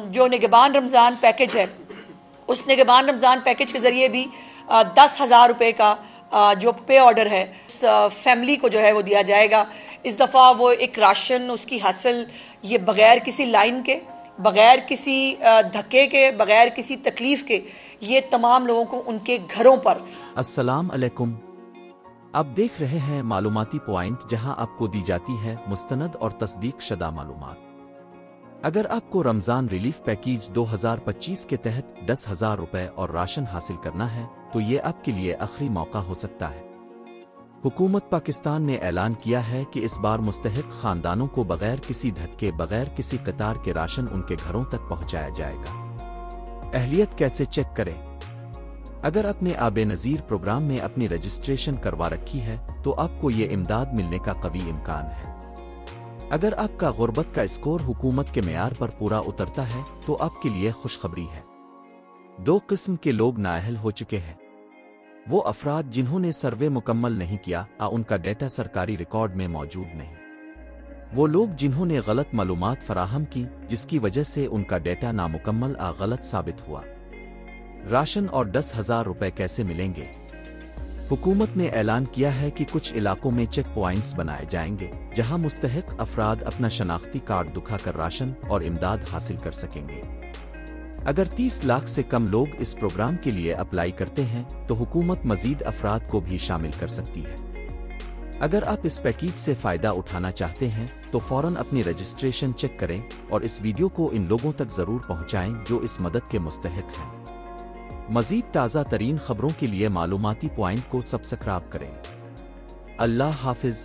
जो निगहबान रमज़ान पैकेज है, उस निगहबान रमज़ान पैकेज के ज़रिए भी 10,000 रुपये का जो पे ऑर्डर है उस फैमिली को जो है वो दिया जाएगा। इस दफ़ा वो एक राशन उसकी हासिल ये बग़ैर किसी लाइन के, बग़ैर किसी धक्के के, बग़ैर किसी तकलीफ़ के, ये तमाम लोगों को उनके घरों पर। अस्सलाम अलैकुम। आप देख रहे हैं मालूमाती पॉइंट, जहां आपको दी जाती है मुस्तनद और तस्दीक शुदा मालूमात। अगर आपको रमज़ान रिलीफ पैकेज 2025 के तहत 10,000 रुपये और राशन हासिल करना है तो ये आपके लिए आखिरी मौका हो सकता है। हुकूमत पाकिस्तान ने ऐलान किया है कि इस बार मुस्तहिक खानदानों को बगैर किसी धक्के, बगैर किसी कतार के राशन उनके घरों तक पहुंचाया जाएगा। अहलियत कैसे चेक करें? अगर आपने आबे नज़ीर प्रोग्राम में अपनी रजिस्ट्रेशन करवा रखी है तो आपको ये इमदाद मिलने का कवी इम्कान है। अगर आपका गुर्बत का स्कोर हुकूमत के मेयार पर पूरा उतरता है तो आपके लिए खुशखबरी है। 2 किस्म के लोग नाअहल हो चुके हैं। वो अफराद जिन्होंने सर्वे मुकम्मल नहीं किया उनका डेटा सरकारी रिकॉर्ड में मौजूद नहीं। वो लोग जिन्होंने गलत मालूमात फराहम की जिसकी वजह से उनका डेटा नामुकम्मल गलत साबित हुआ। राशन और 10,000 रुपये कैसे मिलेंगे? हुकूमत ने ऐलान किया है कि कुछ इलाकों में चेक पॉइंट्स बनाए जाएंगे जहां मुस्तहिक अफराद अपना शनाख्ती कार्ड दिखाकर राशन और इमदाद हासिल कर सकेंगे। अगर 30 लाख से कम लोग इस प्रोग्राम के लिए अप्लाई करते हैं तो हुकूमत मजीद अफराद को भी शामिल कर सकती है। अगर आप इस पैकेज से फ़ायदा उठाना चाहते हैं तो फ़ौरन अपनी रजिस्ट्रेशन चेक करें और इस वीडियो को इन लोगों तक ज़रूर पहुँचाएँ जो इस मदद के मुस्तहिक हैं। मज़ीद ताज़ा तरीन खबरों के लिए मालूमाती पॉइंट को सब्सक्राइब करें। अल्लाह हाफिज़।